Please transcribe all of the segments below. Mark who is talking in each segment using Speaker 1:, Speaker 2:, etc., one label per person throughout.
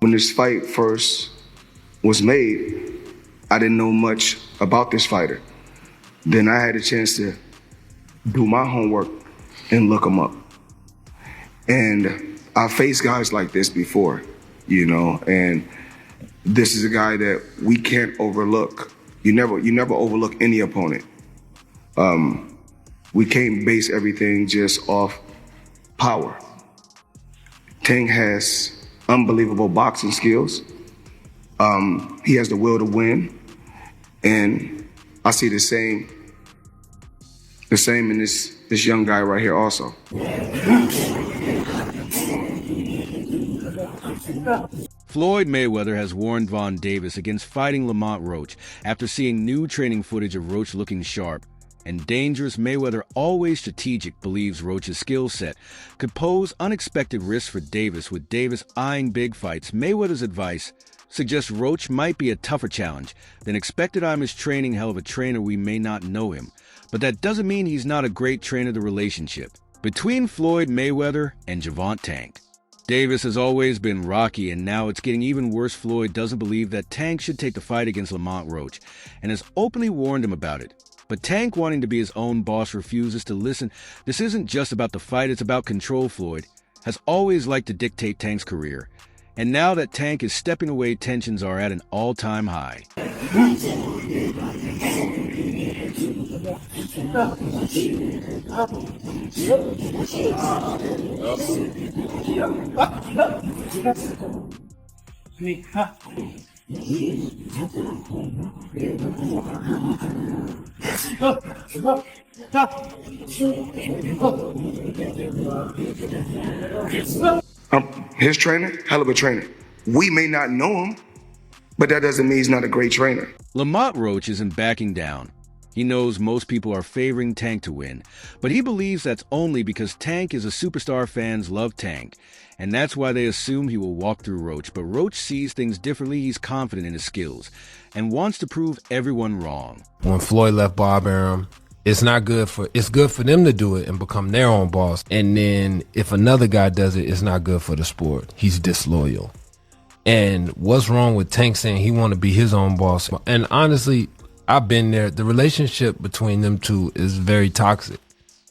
Speaker 1: when this fight first was made, I didn't know much about this fighter. Then I had a chance to do my homework and look him up. And I faced guys like this before, you know, and this is a guy that we can't overlook. You never overlook any opponent. We can't base everything just off power. Tank has unbelievable boxing skills. He has the will to win, and I see the same in this young guy right here also.
Speaker 2: Floyd Mayweather has warned Gervonta Davis against fighting Lamont Roach after seeing new training footage of Roach looking sharp. And dangerous, Mayweather, always strategic, believes Roach's skill set could pose unexpected risks for Davis, with Davis eyeing big fights. Mayweather's advice suggests Roach might be a tougher challenge than expected. I'm his training hell of a trainer, we may not know him. But that doesn't mean he's not a great trainer. The relationship between Floyd Mayweather and Gervonta Tank. Davis has always been rocky, and now it's getting even worse. Floyd doesn't believe that Tank should take the fight against Lamont Roach and has openly warned him about it. But Tank, wanting to be his own boss, refuses to listen. This isn't just about the fight, it's about control. Floyd has always liked to dictate Tank's career. And now that Tank is stepping away, tensions are at an all-time high.
Speaker 1: His trainer, hell of a trainer. We may not know him, but that doesn't mean he's not a great trainer.
Speaker 2: Lamont Roach isn't backing down. He knows most people are favoring Tank to win, but he believes that's only because Tank is a superstar. Fans love Tank, and that's why they assume he will walk through Roach. But Roach sees things differently. He's confident in his skills and wants to prove everyone wrong.
Speaker 3: When Floyd left Bob Arum, it's good for them to do it and become their own boss. And then if another guy does it, it's not good for the sport. He's disloyal. And what's wrong with Tank saying he want to be his own boss? And honestly, I've been there. The relationship between them two is very toxic.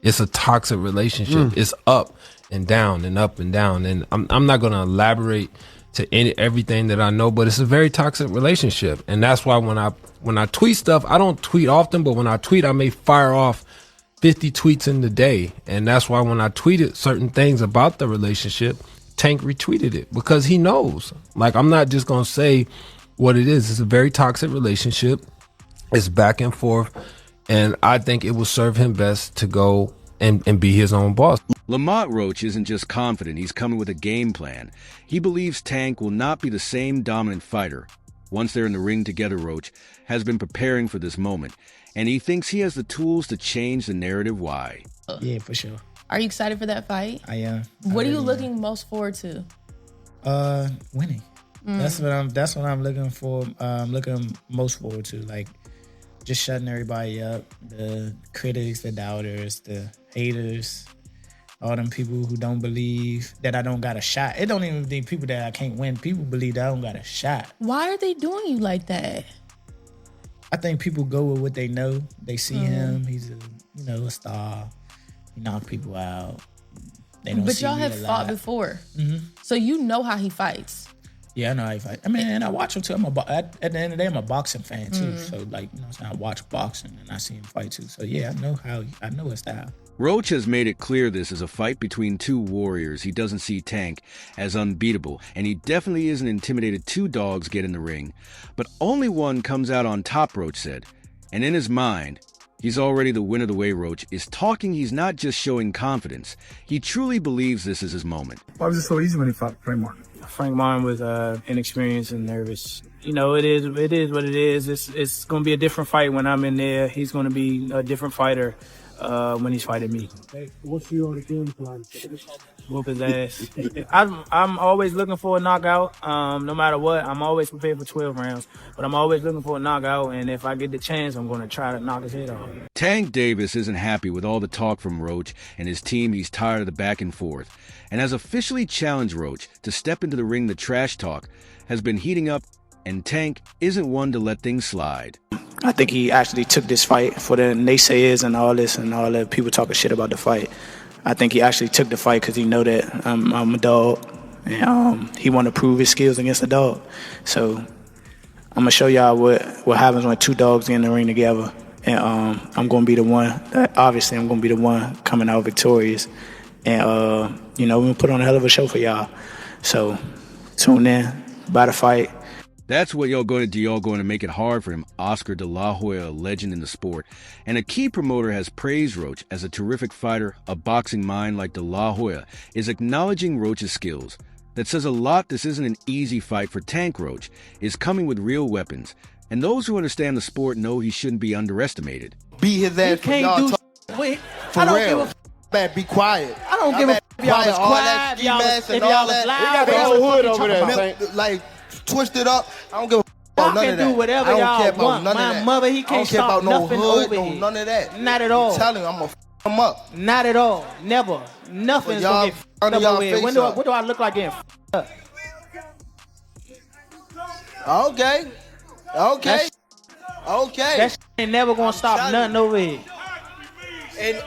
Speaker 3: It's a toxic relationship. It's up and down and up and down. And I'm not going to elaborate to everything that I know, but it's a very toxic relationship. And that's why when I tweet stuff, I don't tweet often, but when I tweet, I may fire off 50 tweets in the day. And that's why when I tweeted certain things about the relationship, Tank retweeted it because he knows. Like, I'm not just going to say what it is. It's a very toxic relationship. It's back and forth. And I think it will serve him best to go and be his own boss.
Speaker 2: Lamont Roach isn't just confident, he's coming with a game plan. He believes Tank will not be the same dominant fighter. Once they're in the ring together, Roach has been preparing for this moment, and he thinks he has the tools to change the narrative. Why?
Speaker 4: Yeah, for sure.
Speaker 5: Are you excited for that fight?
Speaker 4: I am.
Speaker 5: What are you looking most forward to?
Speaker 4: Winning. That's what I'm looking for. Looking most forward to. Like, just shutting everybody up. The critics, the doubters, the haters, all them people who don't believe that I don't got a shot. It don't even be people that I can't win. People believe that I don't got a shot.
Speaker 5: Why are they doing you like that?
Speaker 4: I think people go with what they know. They see him. He's a star. He knock people out. They don't.
Speaker 5: But y'all have fought before, so you know how he fights.
Speaker 4: Yeah, I know how he fights. I mean, and I watch him too. At the end of the day, I'm a boxing fan too. So, like, I watch boxing and I see him fight too. So yeah, I know his style.
Speaker 2: Roach has made it clear this is a fight between two warriors. He doesn't see Tank as unbeatable, and he definitely isn't intimidated. Two dogs get in the ring, but only one comes out on top, Roach said. And in his mind, he's already the winner. The way Roach is talking, he's not just showing confidence. He truly believes this is his moment.
Speaker 6: Why was it so easy when he fought Frank Martin?
Speaker 7: Frank Martin was inexperienced and nervous. You know, it is what it is. It's going to be a different fight when I'm in there. He's going to be a different fighter. when he's fighting me.
Speaker 6: Hey, what's your game plan?
Speaker 7: Whoop his ass. I'm always looking for a knockout. No matter what, I'm always prepared for 12 rounds. But I'm always looking for a knockout, and if I get the chance, I'm going to try to knock his head off.
Speaker 2: Tank Davis isn't happy with all the talk from Roach and his team. He's tired of the back and forth, and has officially challenged Roach to step into the ring. The trash talk has been heating up, and Tank isn't one to let things slide.
Speaker 7: I think he actually took this fight for the naysayers and all this and all the people talking shit about the fight. I think he actually took the fight because he know that I'm a dog, and he want to prove his skills against the dog. So I'm gonna show y'all what happens when two dogs get in the ring together, and I'm gonna be the one. Obviously, I'm gonna be the one coming out victorious, and we're gonna put on a hell of a show for y'all. So tune in, buy the fight.
Speaker 2: That's what y'all going to do. Y'all going to make it hard for him. Oscar De La Hoya, a legend in the sport, and a key promoter, has praised Roach as a terrific fighter. A boxing mind like De La Hoya is acknowledging Roach's skills. That says a lot. This isn't an easy fight for Tank. Roach is coming with real weapons, and those who understand the sport know he shouldn't be underestimated.
Speaker 8: Beat his ass for y'all
Speaker 9: Wait,
Speaker 8: for real. Man, be quiet.
Speaker 9: I don't give a if y'all was quiet, if y'all was loud.
Speaker 8: They got the hood over there, like twisted up. I don't give a about none of that.
Speaker 9: Do whatever y'all want. My mother, he can't stop nothing over here.
Speaker 8: None of that.
Speaker 9: Not at all.
Speaker 8: I'm telling you, I'm gonna him up.
Speaker 9: Not at all. Never. Nothing's gonna get up over here. What do I look like getting up?
Speaker 8: Okay.
Speaker 9: That shit ain't never gonna stop nothing over here.
Speaker 8: And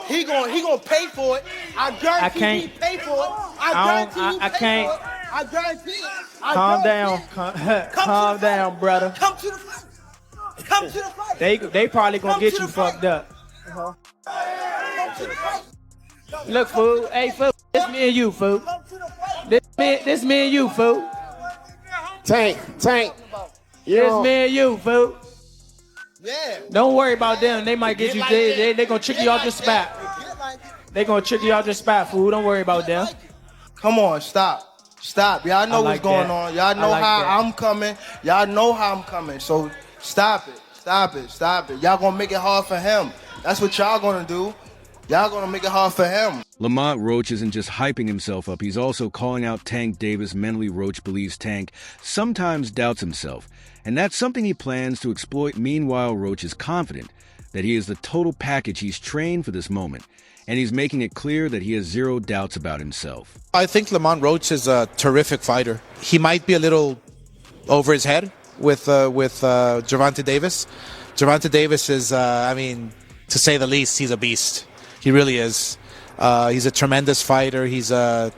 Speaker 8: he gonna pay for it. I guarantee he pay for it.
Speaker 9: I can't.
Speaker 8: I guarantee it.
Speaker 9: Calm down. Calm down, brother.
Speaker 8: Come to the fight.
Speaker 9: They probably gonna get you fucked up. Look, fool. Hey, fool. This me and you, fool. This me and you, fool.
Speaker 8: Tank.
Speaker 9: This me and you, fool.
Speaker 8: Yeah.
Speaker 9: Don't worry about them. They might get you. They gonna trick you off your spot. They gonna trick you off your spot, fool. Don't worry about them.
Speaker 8: Come on, stop. Y'all know what's going on. Y'all know how I'm coming. Y'all know how I'm coming. So stop it. Y'all gonna make it hard for him. That's what y'all gonna do. Y'all gonna make it hard for him.
Speaker 2: Lamont Roach isn't just hyping himself up. He's also calling out Tank Davis. Mentally, Roach believes Tank sometimes doubts himself, and that's something he plans to exploit. Meanwhile, Roach is confident that he is the total package. He's trained for this moment, and he's making it clear that he has zero doubts about himself.
Speaker 10: I think Lamont Roach is a terrific fighter. He might be a little over his head with Gervonta Davis. Gervonta Davis is, to say the least, he's a beast. He really is. He's a tremendous fighter. He's a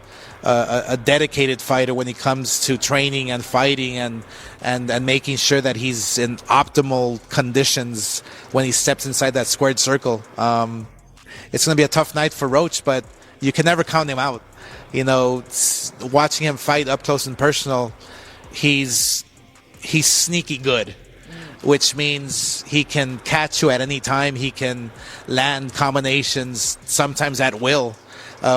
Speaker 10: dedicated fighter when it comes to training and fighting and making sure that he's in optimal conditions when he steps inside that squared circle. It's going to be a tough night for Roach, but you can never count him out. Watching him fight up close and personal, he's sneaky good, which means he can catch you at any time. He can land combinations, sometimes at will,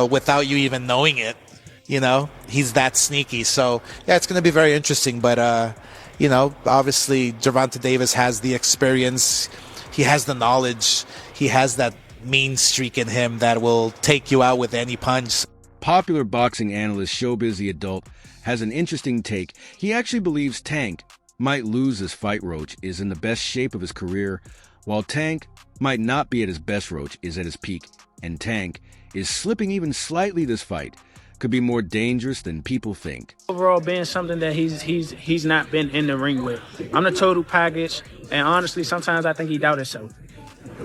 Speaker 10: without you even knowing it. He's that sneaky. So, yeah, it's going to be very interesting. But, obviously Gervonta Davis has the experience. He has the knowledge. He has that mean streak in him that will take you out with any punch.
Speaker 2: Popular boxing analyst Showbiz the Adult has an interesting take. He actually believes Tank might lose this fight. Roach is in the best shape of his career, while Tank might not be at his best. Roach is at his peak, and Tank is slipping even slightly. This fight could be more dangerous than people think.
Speaker 7: Overall, being something that he's not been in the ring with. I'm the total package, and honestly, sometimes I think he doubts himself.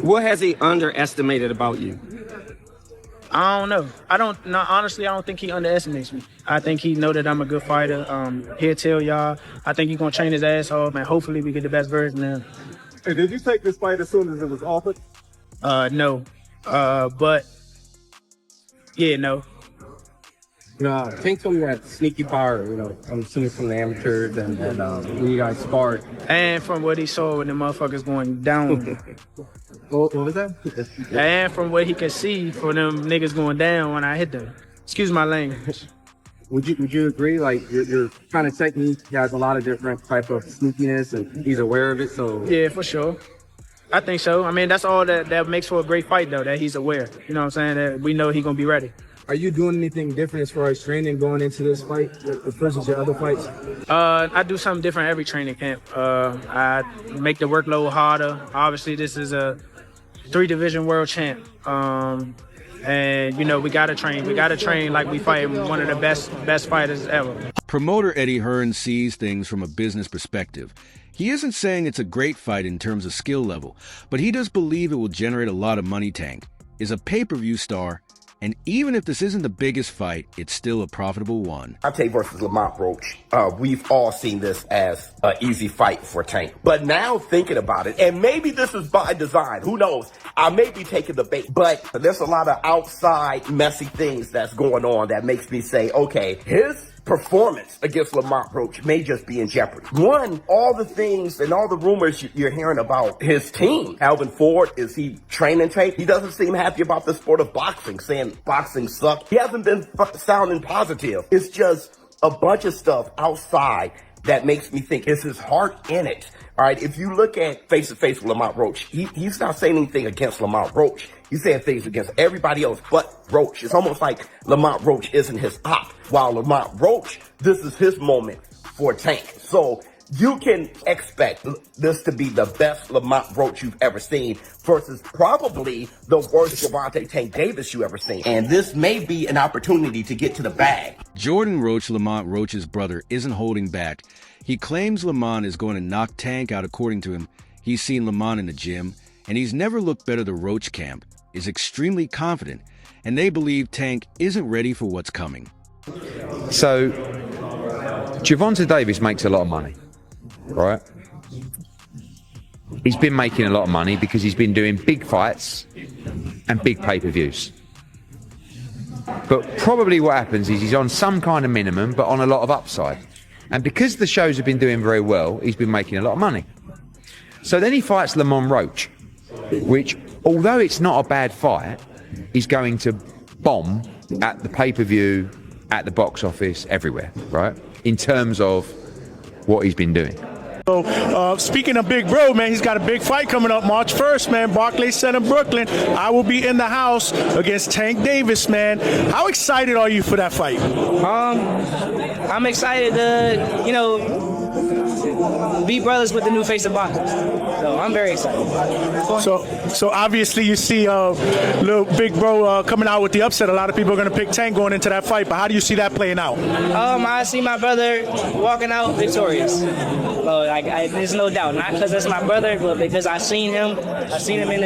Speaker 11: What has he underestimated about you?
Speaker 7: I don't know. Honestly, I don't think he underestimates me. I think he know that I'm a good fighter. He'll tell y'all. I think he's going to train his ass off, and hopefully we get the best version of him.
Speaker 6: Hey, did you take this fight as soon as it was offered?
Speaker 7: No. But, yeah, no.
Speaker 11: Tank told me you had sneaky power, I'm assuming from the amateurs and when you guys sparred.
Speaker 7: And from what he saw when the motherfuckers going down.
Speaker 11: What was that?
Speaker 7: And from what he could see for them niggas going down when I hit them. Excuse my language.
Speaker 11: Would you agree? Like your kind of technique has a lot of different type of sneakiness, and he's aware of it. So
Speaker 7: yeah, for sure.
Speaker 9: I think so. I mean, that's all that makes for a great fight, though, that he's aware. You know what I'm saying? That we know he's going to be ready.
Speaker 11: Are you doing anything different as far as training going into this fight versus your other fights?
Speaker 9: I do something different every training camp. I make the workload harder. Obviously, this is a 3-division world champ. And, you know, we got to train. We got to train like we fight one of the best fighters ever.
Speaker 2: Promoter Eddie Hearn sees things from a business perspective. He isn't saying it's a great fight in terms of skill level, but he does believe it will generate a lot of money. Tank is a pay-per-view star, and even if this isn't the biggest fight, it's still a profitable one.
Speaker 12: Tank versus Lamont Roach. We've all seen this as an easy fight for Tank. But now thinking about it, and maybe this is by design, who knows? I may be taking the bait, but there's a lot of outside messy things that's going on that makes me say, okay, his performance against Lamont Roach may just be in jeopardy. One, all the things and all the rumors you're hearing about his team. Alvin Ford, is he training Tank? He doesn't seem happy about the sport of boxing, saying boxing sucks. He hasn't been sounding positive. It's just a bunch of stuff outside that makes me think, is his heart in it? All right, if you look at face-to-face with Lamont Roach, he's not saying anything against Lamont Roach. He's saying things against everybody else but Roach. It's almost like Lamont Roach isn't his op, while Lamont Roach, this is his moment for Tank. So you can expect this to be the best Lamont Roach you've ever seen versus probably the worst Gervonta Tank Davis you ever seen. And this may be an opportunity to get to the bag.
Speaker 2: Jordan Roach, Lamont Roach's brother, isn't holding back. He claims Lamont is going to knock Tank out. According to him, he's seen Lamont in the gym, and he's never looked better. The Roach camp is extremely confident, and they believe Tank isn't ready for what's coming.
Speaker 13: So, Gervonta Davis makes a lot of money, right? He's been making a lot of money because he's been doing big fights and big pay-per-views. But probably what happens is he's on some kind of minimum, but on a lot of upside. And because the shows have been doing very well, he's been making a lot of money. So then he fights Lamont Roach, which, although it's not a bad fight, is going to bomb at the pay-per-view, at the box office, everywhere, right? In terms of what he's been doing.
Speaker 14: So, speaking of Big Bro, man, he's got a big fight coming up March 1st, man. Barclays Center, Brooklyn. I will be in the house against Tank Davis, man. How excited are you for that fight?
Speaker 15: I'm excited to, you know, be brothers with the new face of boxing. So I'm very excited.
Speaker 14: So obviously you see little Big Bro coming out with the upset. A lot of people are going to pick Tank going into that fight, but how do you see that playing out?
Speaker 15: I see my brother walking out victorious. So there's no doubt. Not because it's my brother, but because I've seen him in the